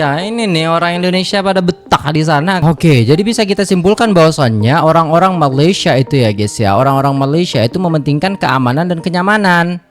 Ya, ini nih orang Indonesia pada betah di sana. Oke, jadi bisa kita simpulkan bahwasannya orang-orang Malaysia itu ya guys ya, orang-orang Malaysia itu mementingkan keamanan dan kenyamanan.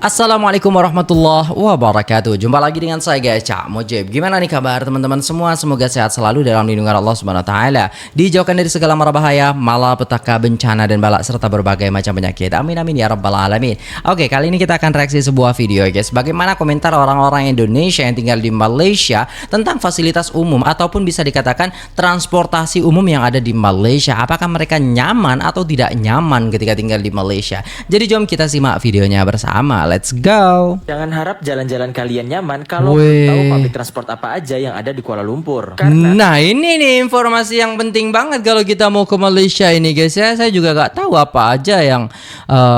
Assalamualaikum warahmatullahi wabarakatuh. Jumpa lagi dengan saya guys, Cak Mujib. Gimana nih kabar teman-teman semua? Semoga sehat selalu dalam lindungan Allah Subhanahu wa taala. Dijauhkan dari segala mara bahaya, malapetaka, bencana dan balak serta berbagai macam penyakit. Amin amin ya rabbal alamin. Oke, kali ini kita akan reaksi sebuah video guys. Bagaimana komentar orang-orang Indonesia yang tinggal di Malaysia tentang fasilitas umum ataupun bisa dikatakan transportasi umum yang ada di Malaysia. Apakah mereka nyaman atau tidak nyaman ketika tinggal di Malaysia? Jadi jom kita simak videonya bersama. Let's go. Jangan harap jalan-jalan kalian nyaman kalau belum tahu public transport apa aja yang ada di Kuala Lumpur. Nah ini nih informasi yang penting banget kalau kita mau ke Malaysia ini guys ya. Saya juga gak tahu apa aja yang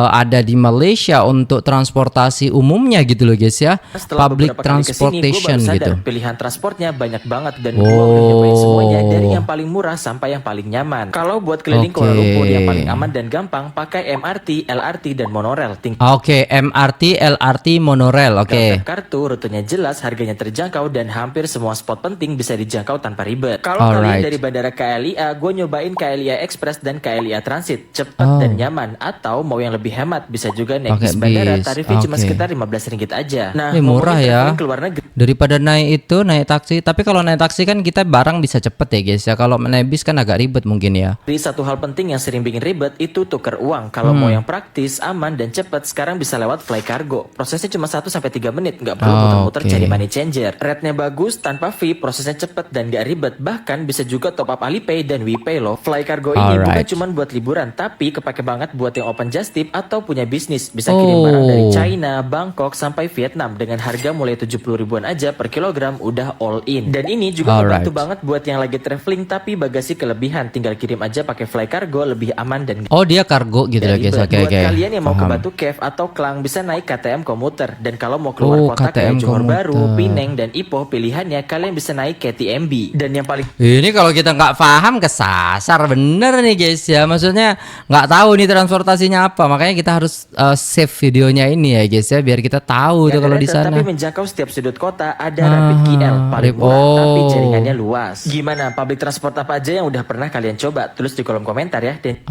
ada di Malaysia untuk transportasi umumnya gitu loh guys ya. Public transportation kesini, gitu. Pilihan transportnya banyak banget dan gue udah nyobain semuanya dari yang paling murah sampai yang paling nyaman. Kalau buat keliling Kuala Lumpur yang paling aman dan gampang pakai MRT, LRT dan monorail. Oke, MRT, LRT, monorail. Oke. Kartu rutenya jelas, harganya terjangkau dan hampir semua spot penting bisa dijangkau tanpa ribet. Kalau kalian dari bandara KLIA, gue nyobain KLIA Express dan KLIA Transit, cepat dan nyaman. Atau mau yang lebih hemat bisa juga naik bis bandara, tarifnya cuma sekitar Rp15 aja. Nah, murah ya. Keluar negeri. Daripada naik taksi. Tapi kalau naik taksi kan kita barang bisa cepet ya guys ya. Kalau naik bis kan agak ribet mungkin ya. Jadi satu hal penting yang sering bikin ribet itu tuker uang. Kalau mau yang praktis, aman dan cepat, sekarang bisa lewat Fly Cargo. Prosesnya cuma 1-3 menit, nggak perlu muter-muter cari money changer. Rate-nya bagus, tanpa fee, prosesnya cepet dan gak ribet. Bahkan bisa juga top up Alipay dan WePay loh. Fly Cargo ini bukan cuma buat liburan, tapi kepake banget buat yang open just tip atau punya bisnis. Bisa kirim barang dari China, Bangkok sampai Vietnam dengan harga mulai 70 ribuan aja per kilogram, udah all in. Dan ini juga membantu banget buat yang lagi traveling tapi bagasi kelebihan. Tinggal kirim aja pakai Fly Cargo, lebih aman dan dia kargo gitu ya guys. Buat kalian yang mau ke Batu Cave atau Klang bisa naik KTM komuter. Dan kalau mau keluar kota kayak Johor Bahru, Pinang dan Ipoh, pilihannya kalian bisa naik KTMB. Dan yang paling ini kalau kita nggak paham kesasar bener nih guys ya. Maksudnya nggak tahu nih transportasinya apa, makanya kita harus save videonya ini ya guys ya, biar kita tahu tuh kalau di sana. Tapi menjangkau setiap sudut kota. Ada Rapid KL paling murah tapi jaringannya luas. Gimana public transport apa aja yang udah pernah kalian coba? Tulis di kolom komentar ya. Dan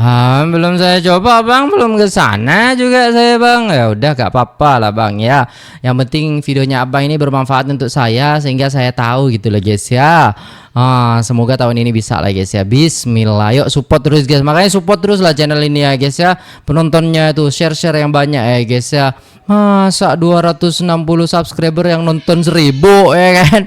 belum saya coba bang, belum ke sana juga saya bang. Ya udah gak apa-apa lah bang ya. Yang penting videonya abang ini bermanfaat untuk saya sehingga saya tahu gitu loh guys ya. Semoga tahun ini bisa lah guys ya. Bismillah. Yuk support terus guys. Makanya support terus lah channel ini ya guys ya. Penontonnya itu share yang banyak ya guys ya. Masa 260 subscriber yang nonton 1000 ya kan.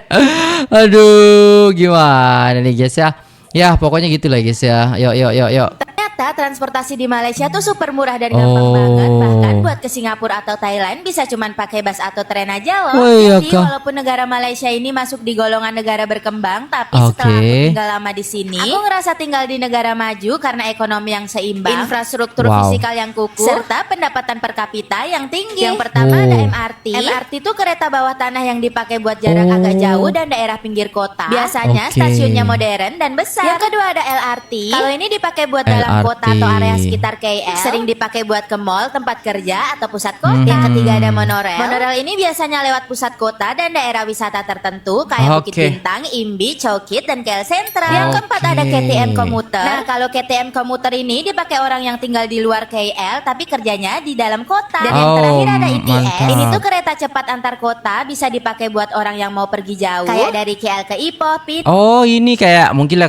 Aduh gimana nih guys ya. Ya pokoknya gitu lah guys ya. Yuk. Ternyata transportasi di Malaysia tuh super murah dan gampang banget. Bahkan buat ke Singapura atau Thailand bisa cuman pakai bus atau tren aja loh. Jadi walaupun negara Malaysia ini masuk di golongan negara berkembang, tapi setelah aku tinggal lama di sini, aku ngerasa tinggal di negara maju karena ekonomi yang seimbang, infrastruktur fisikal yang kukuh, serta pendapatan per kapita yang tinggi. Yang pertama ada MRT. MRT tuh kereta bawah tanah yang dipakai buat jarak agak jauh dan daerah pinggir kota. Biasanya stasiunnya modern dan besar. Yang kedua ada LRT. Kalau ini dipakai buat dalam kota atau area sekitar KL, sering dipakai buat ke mall, tempat kerja atau pusat kota. Yang ketiga ada monorail. Monorail ini biasanya lewat pusat kota dan daerah wisata tertentu kayak Bukit Bintang, Imbi, Chowkit dan KL Sentral. Yang keempat ada KTM komuter. Nah kalau KTM komuter ini dipakai orang yang tinggal di luar KL tapi kerjanya di dalam kota. Dan yang terakhir ada ITS. Ini tuh kereta cepat antar kota, bisa dipakai buat orang yang mau pergi jauh, kayak dari KL ke Ipoh, ini kayak mungkin lah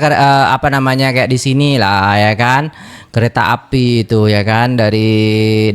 apa namanya kayak di sini lah ya kan. Kereta api itu ya kan, dari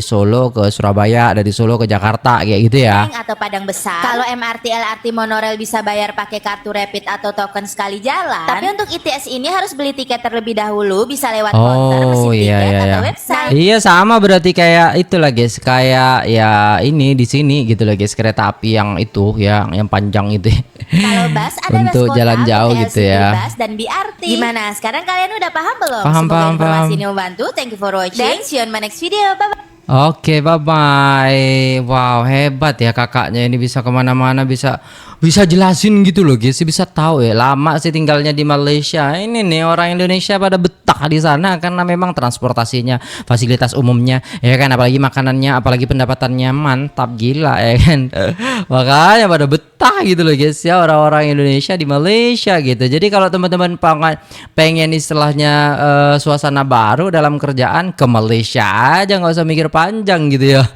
Solo ke Surabaya, dari Solo ke Jakarta kayak gitu ya. Atau Padang Besar. Kalau MRT, LRT, monorail bisa bayar pakai kartu rapid atau token sekali jalan. Tapi untuk ITS ini harus beli tiket terlebih dahulu, bisa lewat counter, mesin tiket atau website. Iya sama berarti kayak itulah guys, kayak ya ini di sini gitu loh guys, kereta api yang itu yang panjang itu. Kalau bus ada untuk bus jalan jauh gitu ya. Bus dan BRT. Gimana? Sekarang kalian udah paham belum? Paham. Informasi ini membantu. Thank you for watching. Dan see you on my next video. Bye bye. Oke, bye bye. Wow, hebat ya kakaknya ini, bisa kemana-mana, bisa bisa jelasin gitu loh guys, bisa tahu ya. Lama sih tinggalnya di Malaysia. Ini nih orang Indonesia pada betah di sana karena memang transportasinya, fasilitas umumnya ya kan, apalagi makanannya, apalagi pendapatannya mantap gila ya kan. Makanya pada betah gitu loh guys ya, orang-orang Indonesia di Malaysia gitu. Jadi kalau teman-teman pengen istilahnya suasana baru dalam kerjaan, ke Malaysia aja, nggak usah mikir panjang gitu ya.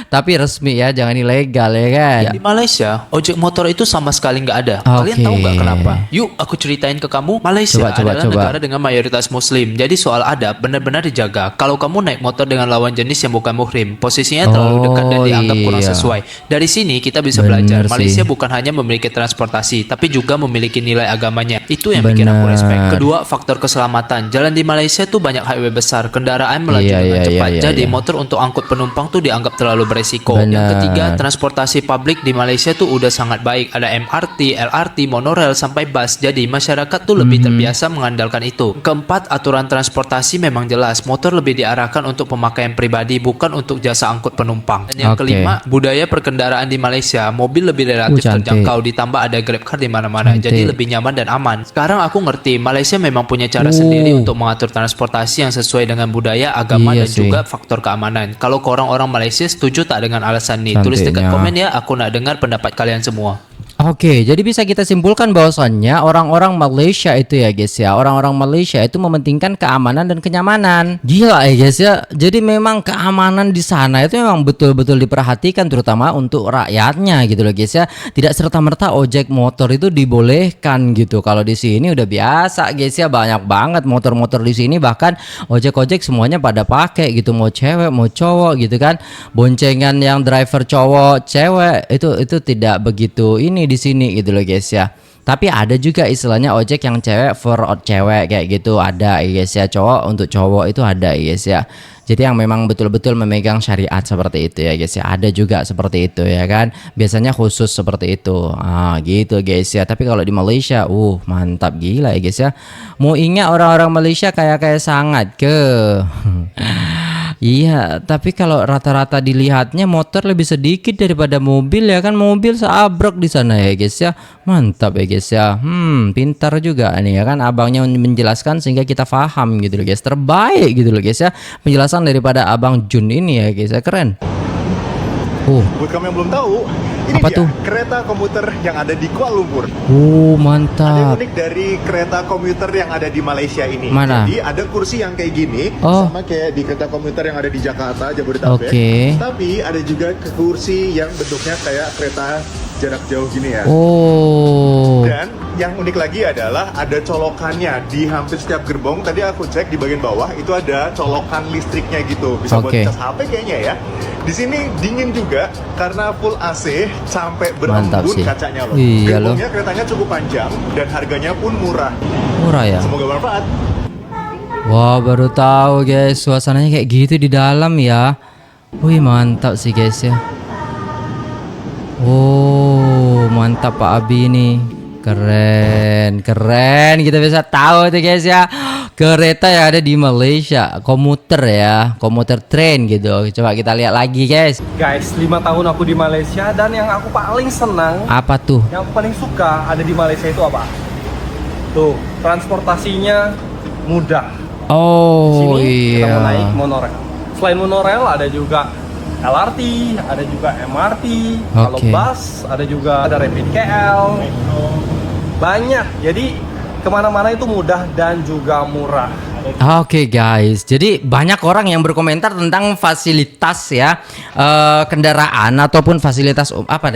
Tapi resmi ya, jangan ilegal ya kan. Di Malaysia, ojek motor itu sama sekali nggak ada. Kalian tahu nggak kenapa? Yuk, aku ceritain ke kamu. Malaysia adalah negara dengan mayoritas Muslim. Jadi soal adab benar-benar dijaga. Kalau kamu naik motor dengan lawan jenis yang bukan muhrim, posisinya terlalu dekat dan dianggap kurang sesuai. Dari sini kita bisa belajar. Malaysia bukan hanya memiliki transportasi, tapi juga memiliki nilai agamanya. Itu yang bikin aku respect. Kedua, faktor keselamatan. Jalan di Malaysia tuh banyak highway besar, kendaraan melaju dengan cepat. Jadi motor untuk angkut penumpang tuh dianggap terlalu beresiko. Yang ketiga, transportasi publik di Malaysia tuh udah sangat baik. Ada MRT, LRT, monorail sampai bus. Jadi masyarakat tuh lebih terbiasa mengandalkan itu. Keempat, aturan transportasi memang jelas. Motor lebih diarahkan untuk pemakaian pribadi, bukan untuk jasa angkut penumpang. Dan yang kelima, budaya perkendaraan di Malaysia, mobil lebih relatif terjangkau, ditambah ada Grab car di mana-mana. Jadi lebih nyaman dan aman. Sekarang aku ngerti, Malaysia memang punya cara sendiri untuk mengatur transportasi yang sesuai dengan budaya, agama dan juga faktor keamanan. Kalau ke orang-orang Malaysia setuju tak dengan alasan ini? Tulis dekat komen ya, aku nak dengar pendapat kalian semua. Oke, jadi bisa kita simpulkan bahwasannya orang-orang Malaysia itu ya guys ya, orang-orang Malaysia itu mementingkan keamanan dan kenyamanan. Gila ya guys ya. Jadi memang keamanan di sana itu memang betul-betul diperhatikan, terutama untuk rakyatnya gitu loh guys ya. Tidak serta-merta ojek motor itu dibolehkan gitu. Kalau di sini udah biasa guys ya, banyak banget motor-motor di sini, bahkan ojek-ojek semuanya pada pakai gitu, mau cewek mau cowok gitu kan. Boncengan yang driver cowok cewek itu tidak begitu ini di sini gitu loh guys ya. Tapi ada juga istilahnya ojek yang cewek for cewek kayak gitu, ada ya guys ya. Cowok untuk cowok itu ada ya guys ya. Jadi yang memang betul-betul memegang syariat seperti itu ya guys ya. Ada juga seperti itu ya kan. Biasanya khusus seperti itu. Gitu guys ya. Tapi kalau di Malaysia, mantap gila ya guys ya. Mau ingat orang-orang Malaysia kayak sangat ke iya, tapi kalau rata-rata dilihatnya motor lebih sedikit daripada mobil ya kan. Mobil seabrek di sana ya guys ya. Mantap ya guys ya. Pintar juga nih ya kan abangnya menjelaskan sehingga kita paham gitu loh guys. Terbaik gitu loh guys ya penjelasan daripada Abang Jun ini ya guys ya. Keren. Buat kamu yang belum tahu, ini apa dia tuh? kereta komuter yang ada di Kuala Lumpur. Mantap. Ada yang unik dari kereta komuter yang ada di Malaysia ini. Mana? Jadi ada kursi yang kayak gini, sama kayak di kereta komuter yang ada di Jakarta, Jabodetabek. Tapi ada juga kursi yang bentuknya kayak kereta jarak jauh gini ya. Dan yang unik lagi adalah ada colokannya di hampir setiap gerbong. Tadi aku cek di bagian bawah itu ada colokan listriknya gitu, bisa buat cas HP kayaknya ya. Di sini dingin juga karena full AC sampai berembun kacanya loh. Gerbongnya keretanya cukup panjang dan harganya pun murah. Murah ya. Semoga bermanfaat. Wah, baru tahu guys, suasananya kayak gitu di dalam ya. Wih, mantap sih guys ya. Mantap Pak Abi nih. Keren kita bisa tahu tuh guys ya. Kereta yang ada di Malaysia, komuter ya, komuter train gitu. Coba kita lihat lagi guys. 5 tahun aku di Malaysia dan yang aku paling senang, apa tuh? yang aku paling suka ada di Malaysia itu apa? Tuh, transportasinya mudah. Sini kita mau naik monorail. Selain monorail ada juga LRT, ada juga MRT. Kalau bus ada juga ada Rapid KL. Banyak, jadi kemana-mana itu mudah dan juga murah. Oke guys, jadi banyak orang yang berkomentar tentang fasilitas ya kendaraan ataupun fasilitas apa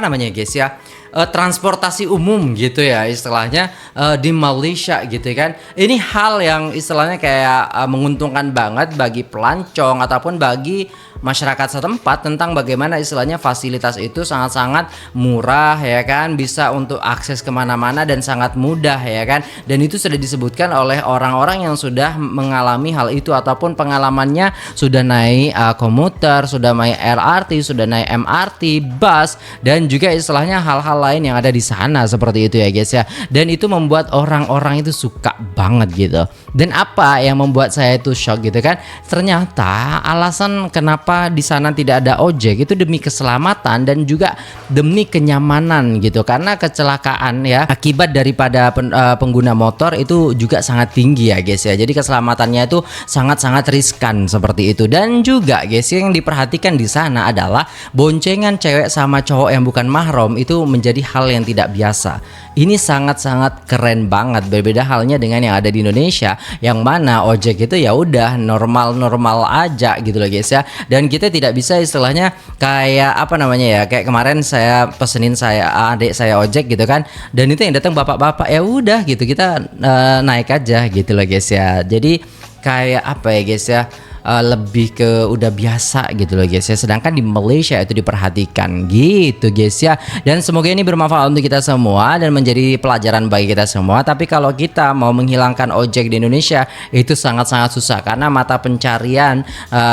namanya guys ya, transportasi umum gitu ya istilahnya di Malaysia gitu kan. Ini hal yang istilahnya kayak menguntungkan banget bagi pelancong ataupun bagi masyarakat setempat tentang bagaimana istilahnya fasilitas itu sangat-sangat murah ya kan, bisa untuk akses kemana-mana dan sangat mudah ya kan. Dan itu sudah disebutkan oleh orang-orang yang sudah mengalami hal itu ataupun pengalamannya sudah naik komuter, sudah naik LRT, sudah naik MRT, bus dan juga istilahnya hal-hal lain yang ada di sana seperti itu ya guys ya. Dan itu membuat orang-orang itu suka banget gitu. Dan apa yang membuat saya itu shock gitu kan, ternyata alasan kenapa di sana tidak ada ojek itu demi keselamatan dan juga demi kenyamanan gitu, karena kecelakaan ya akibat daripada pengguna motor itu juga sangat tinggi ya guys ya. Jadi keselamatannya itu sangat-sangat riskan seperti itu. Dan juga guys, yang diperhatikan di sana adalah boncengan cewek sama cowok yang bukan mahram itu menjadi hal yang tidak biasa. Ini sangat-sangat keren banget, berbeda halnya dengan yang ada di Indonesia, yang mana ojek itu ya udah normal-normal aja gitu loh guys ya. Dan kita tidak bisa istilahnya kayak apa namanya ya, kayak kemarin saya pesenin adik saya ojek gitu kan, dan itu yang datang bapak-bapak, ya udah gitu kita naik aja gitu loh guys ya. Jadi kayak apa ya guys ya, lebih ke udah biasa gitu loh guys ya. Sedangkan di Malaysia itu diperhatikan gitu guys ya. Dan semoga ini bermanfaat untuk kita semua dan menjadi pelajaran bagi kita semua. Tapi kalau kita mau menghilangkan ojek di Indonesia itu sangat-sangat susah, karena mata pencarian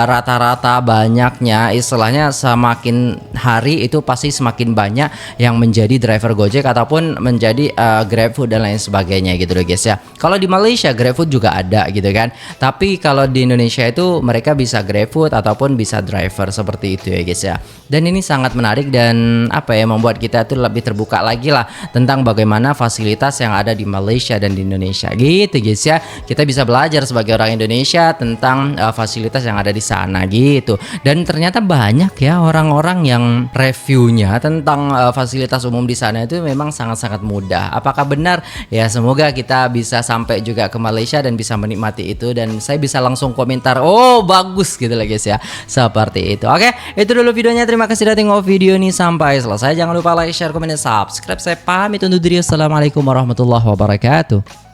rata-rata banyaknya, istilahnya semakin hari itu pasti semakin banyak yang menjadi driver Gojek ataupun menjadi GrabFood dan lain sebagainya gitu loh guys ya. Kalau di Malaysia GrabFood juga ada gitu kan. Tapi kalau di Indonesia itu mereka bisa GrabFood ataupun bisa driver seperti itu ya guys ya. Dan ini sangat menarik dan apa ya, membuat kita tuh lebih terbuka lagi lah tentang bagaimana fasilitas yang ada di Malaysia dan di Indonesia gitu guys ya. Kita bisa belajar sebagai orang Indonesia tentang fasilitas yang ada di sana gitu. Dan ternyata banyak ya orang-orang yang reviewnya tentang fasilitas umum di sana itu memang sangat-sangat mudah. Apakah benar? Ya semoga kita bisa sampai juga ke Malaysia dan bisa menikmati itu, dan saya bisa langsung komentar, oh bagus gitu lah guys ya, seperti itu. Oke, itu dulu videonya. Terima kasih sudah tengok video ini sampai selesai. Jangan lupa like, share, komen, dan subscribe. Saya pamit undur diri. Assalamualaikum warahmatullahi wabarakatuh.